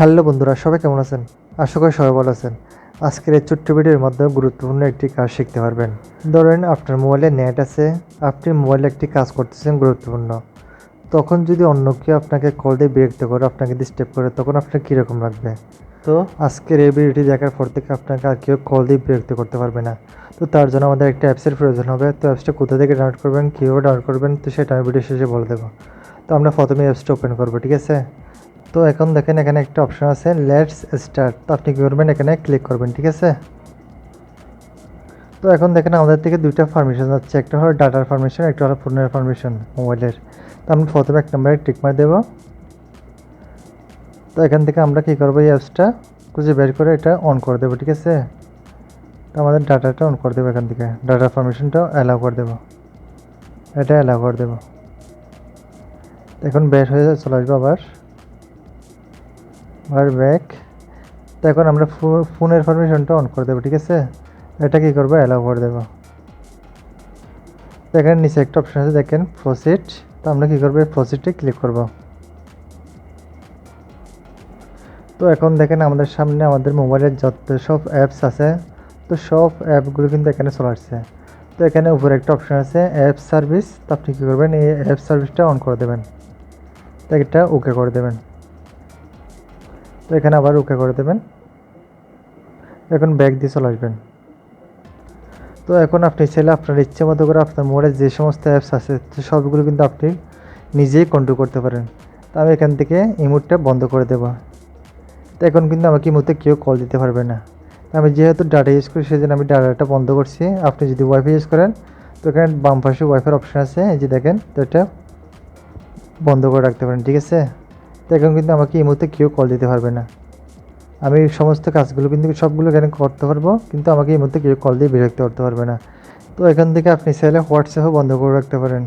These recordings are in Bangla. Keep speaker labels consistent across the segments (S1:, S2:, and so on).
S1: হ্যালো বন্ধুরা, সবাই কেমন আছেন? আশা করি সবাই ভালো আছেন। আজকের এই ছোট্ট ভিডিওর মাধ্যমে গুরুত্বপূর্ণ একটি কাজ শিখতে পারবেন। ধরেন আপনার মোবাইলে নেট আছে, আপনি মোবাইলে একটি কাজ করতেছেন গুরুত্বপূর্ণ। তখন যদি অন্য কেউ আপনাকে কল দিয়ে বিরক্ত করে, আপনাকে ডিস্টার্ব করে, তখন আপনার কীরকম লাগবে? তো আজকের এই ভিডিওটি দেখার পর থেকে আপনাকে আর কেউ কল দিয়ে বিরক্ত করতে পারবে না। তো তার জন্য আমাদের একটা অ্যাপসের প্রয়োজন হবে। তো অ্যাপসটা কোথা থেকে ডাউনলোড করবেন, কীভাবে ডাউনলোড করবেন, তো সেটা আমি ভিডিও শেষে বলে দেবো। তো আমরা প্রথমে অ্যাপসটা ওপেন করবো, ঠিক আছে? তো এখন দেখেন এখানে একটা অপশন আছে লেটস স্টার্ট। তো আপনি কী করবেন, এখানে ক্লিক করবেন, ঠিক আছে? তো এখন দেখেন আমাদের থেকে দুইটা পারমিশন যাচ্ছে, একটা হলো ডাটার পারমিশন, একটা হলো ফোনের পারমিশন মোবাইলের। তো আমি প্রথমে 1 নম্বরে টিক মার দেবো। তো এখান থেকে আমরা কী করবো, এই অ্যাপসটা খুঁজে বের করে এটা অন করে দেবো, ঠিক আছে? তো আমাদের ডাটাটা অন করে দেবো, এখান থেকে ডাটার পারমিশনটাও অ্যালাউ করে দেবো, এটা অ্যালাউ করে দেবো। এখন বের হয়ে চলে আসবো আবার ব্যাক। তো এখন আমরা ফোনের পারমিশনটা অন করে দেবো, ঠিক আছে? এটা কী করবো, অ্যালাউ করে দেবো। তো এখানে নিচে একটা অপশন আছে দেখেন প্রসিড। তো আমরা কী করবো, প্রসিডে ক্লিক করব। তো এখন দেখেন আমাদের সামনে আমাদের মোবাইলের যত সব অ্যাপস আছে, তো সব অ্যাপগুলো কিন্তু এখানে চলে আসছে। তো এখানে উপরে একটা অপশন আছে অ্যাপ সার্ভিস। তো আপনি কী করবেন, এই অ্যাপ সার্ভিসটা অন করে দেবেন। তো এটা ওকে করে দেবেন। তো এখানে আবার ওকে করে দেবেন। এখন ব্যাক দিয়ে চলে আসবেন। তো এখন আপনি চাইলে আপনার ইচ্ছে মতো করে আপনার মোবাইলে যে সমস্ত অ্যাপস আছে তো সবগুলো কিন্তু আপনি নিজেই কন্ট্রোল করতে পারেন। তো আমি এখান থেকে ইমোটটা বন্ধ করে দেব। তো এখন কিন্তু আমাকে এই মুহূর্তে কেউ কল দিতে পারবে না। আমি যেহেতু ডাটা ইউজ করি সেজন্য আমি ডাটাটা বন্ধ করছি। আপনি যদি ওয়াইফাই ইউজ করেন তো এখানে বাম পাশে ওয়াইফাইয়ের অপশন আছে, এই যে দেখেন, তো এটা বন্ধ করে রাখতে পারেন, ঠিক আছে? তো এখন কিন্তু আমাকে এই মুহূর্তে কেউ কল দিতে পারবে না। আমি সমস্ত কাজগুলো কিন্তু সবগুলো এখানে করতে পারবো, কিন্তু আমাকে এই মুহূর্তে কেউ কল দিয়ে বিরক্ত করতে পারবে না। তো এখান থেকে আপনি চাইলে হোয়াটসঅ্যাপও বন্ধ করে রাখতে পারেন।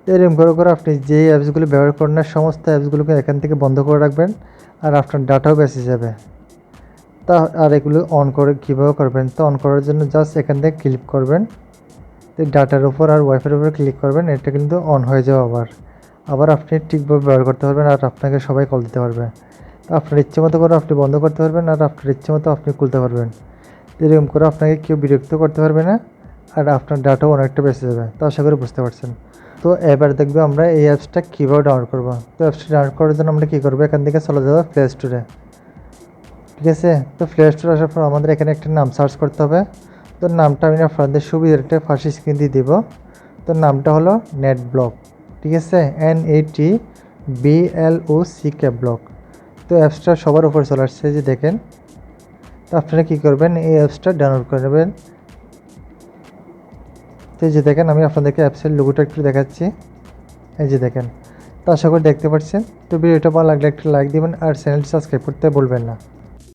S1: তো এরকম করে আপনি যে অ্যাপসগুলো ব্যবহার করেন না সমস্ত অ্যাপসগুলোকে এখান থেকে বন্ধ করে রাখবেন, আর আপনার ডাটাও বেঁচে যাবে। তা আর এগুলো অন করে কীভাবে করবেন, তো অন করার জন্য জাস্ট এখান থেকে ক্লিক করবেন, তো ডাটার উপর আর ওয়াইফাইয়ের উপর ক্লিক করবেন, এটা কিন্তু অন হয়ে যাবে। আবার আপনি ঠিকভাবে ব্যবহার করতে পারবেন, আর আপনাকে সবাই কল দিতে পারবে। তো আপনার ইচ্ছে মতো করে আপনি বন্ধ করতে পারবেন, আর আপনার ইচ্ছে মতো আপনি খুলতে পারবেন। এরকম করে আপনাকে কেউ বিরক্ত করতে পারবে না, আর আপনার ডাটাও অনেকটা বেঁচে যাবে। তো আশা করি বুঝতে পারছেন। তো এবার দেখবে আমরা এই অ্যাপসটা কীভাবে ডাউনলোড করবো। তো অ্যাপসটা ডাউনলোড করার জন্য আমরা কী করবো, এখান থেকে চলে যাবো প্লে স্টোরে, ঠিক আছে? তো প্লে স্টোরে আসার পর আমাদের এখানে একটা নাম সার্চ করতে হবে। তো নামটা আমি আপনাদের সুবিধার্থে ফার্স্ট স্ক্রিন দিয়ে দেবো। তো নামটা হলো নেট ব্লক, ঠিক আছে? NETBLOCK block. তো অ্যাপসটা সবার উপরে চলে আসছে, যে দেখেন। তো আপনারা কী করবেন, এই অ্যাপসটা ডাউনলোড করে নেবেন। তো এই যে দেখেন, আমি আপনাদেরকে অ্যাপসের লোগোটা একটু দেখাচ্ছি, এই যে দেখেন। তো আশা করি দেখতে পাচ্ছেন। তো ভিডিওটা ভালো লাগলে একটা লাইক দিবেন, আর চ্যানেলটি সাবস্ক্রাইব করতে ভুলবেন না।